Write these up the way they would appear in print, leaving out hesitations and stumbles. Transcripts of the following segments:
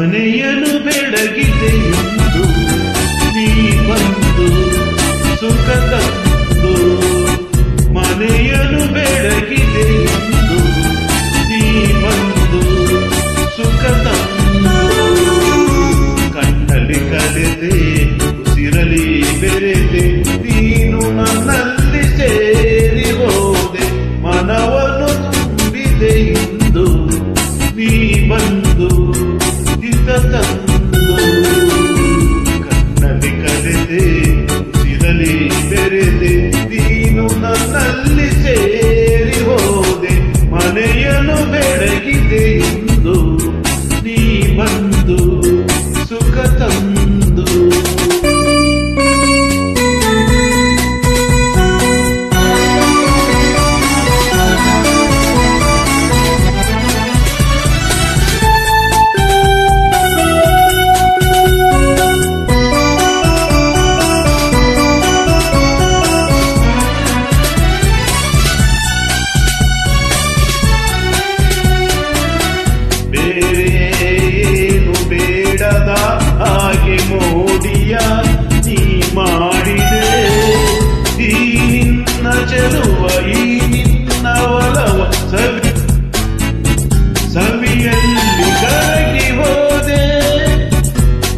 ಮನೆಯನ್ನು ಬೆಳಗಿದೆ ಎಂದು ನೀ ಬಂದು ಸುಖ ತಂದು, ಮನೆಯನ್ನು ಬೆಳಗಿದೆ ಎಂದು ನೀ ಬಂದು ಸುಖ ತಂದು, ಕಣ್ಣಲ್ಲಿ ಕಲೆದೆ ಉಸಿರಲಿ ಬೆರೆದೆ ನೀನು ನನ್ನಲ್ಲಿ ಸೇರಿ ಹೋದೆ, ಮನವನ್ನು ತುಂಬಿದೆ ಎಂದು ನೀ ಬಂದು ಹಿತ ತಂದು, ಕಣ್ಣಲ್ಲಿ ಕರೆದೆ ಉಸಿರಲಿ ಬೆರೆದೆ ನೀನು ನನ್ನಲ್ಲಿ ಸೇರಿ ಹೋದೆ, ಮನೆಯನ್ನು ಬೆಳಗಿದೆ ಎಂದು ನೀ ಬಂದು ಸುಖ ತಂದು. ಬೇರೇನು ಬೇಡದ ಹಾಗೆ ಮೋಡಿಯ ನೀ ಮಾಡಿದೆ, ಈ ನಿನ್ನ ಚೆಲುವ ಈ ನಿನ್ನ ಒಲವ ಸವಿಯಲ್ಲಿ ಕರಗಿ ಹೋದೆ,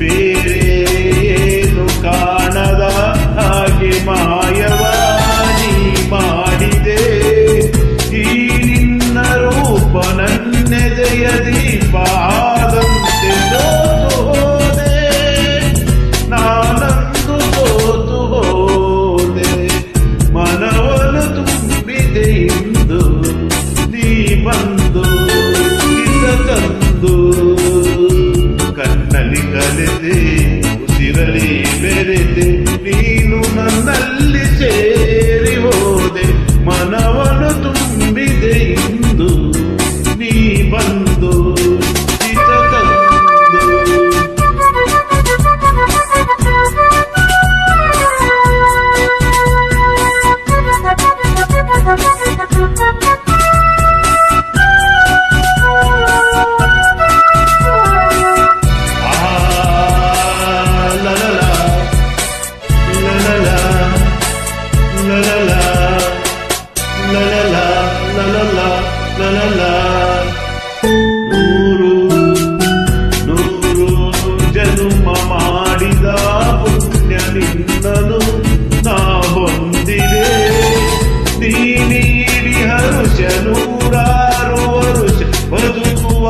ಬೇರೇನು ಕಾಣದ ಹಾಗೆ ಮಾಯವ ನೀ ಮಾಡಿದೆ, ಈ ನಿನ್ನ ರೂಪ ನನ್ನೆದೆಯ ದೀಪಾದಂತೆ ಸೋತು ಹೋದೆ, ನಾನಂದು ಸೋತು ಹೋದೆ, ಮನವನ್ನು ತುಂಬಿದೆ ಎಂದು ನೀ ಬಂದು ಹಿತ ತಂದು, ಕಣ್ಣಲ್ಲಿ ಕಲೆದೆ ಉಸಿರಲಿ ಬೆರೆದೆ ನೀನು ನನ್ನಲ್ಲಿ ಸೇರಿ ಹೋದೆ, ಮನವನ್ನು ತುಂಬಿದೆ ಎಂದು ನೀ ಬಂದು ಹಿತ ತಂದು. ನೂರು ಜನುಮ ಮಾಡಿದ ಪುಣ್ಯ ನಿನ್ನನು ನಾ ಹೊಂದಿದೆ, ನೀ ನೀಡಿ ಹರುಷ ನೂರಾರು ವರುಷ ಬದುಕುವ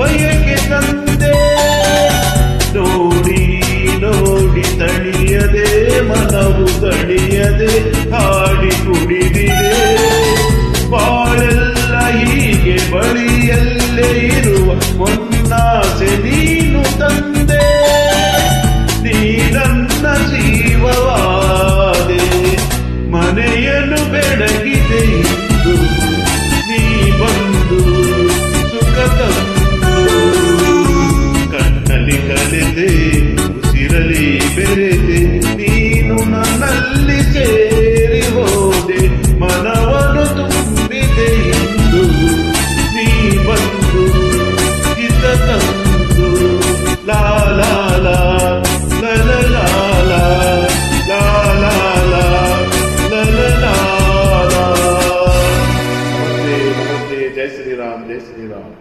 ಬಯಕೆ ತಂದೆ, ನೋಡಿ ನೋಡಿ ತಣಿಯದೆ ಮನವು ತಣಿಯದೆ ಹಾಡಿ ಕುಡಿದಿದೆ, ಬಾಳೆಲ್ಲ ಹೀಗೆ ಬಳಿಯಲ್ಲೇ ಇರುವ ಮೊನ್ನಾಸೆ ನೀನು ತಂದೆ, ನೀ ನನ್ನ ಜೀವವಾದೆ, ಮನೆಯನ್ನು ಬೆಳಗಿದೆ ಎಂದು ನೀ ಬಂದು ಸುಖ ತಂದು, ಕಣ್ಣಲ್ಲಿ ಕಲೆದೆ ಉಸಿರಲಿ ಬೆರೆದೆ ನೀನು ನನ್ನಲ್ಲಿ ಸೇರಿ ಹೋದೆ, ಮನವನ್ನು ತುಂಬಿದೆ ಎಂದು ನೀ ಬಂದು ಹಿತ ತಂದು. ಲಾ ಲಾ ಲಾ ಲಾ ಲಾ ಲಾ ಲಾ ಲಾ ಲಾ ಲಾ ಲಾ ಲಾ. ನಮಸ್ತೆ ನಮಸ್ತೆ, ಜೈ ಶ್ರೀರಾಮ್ ಜೈ ಶ್ರೀರಾಮ್.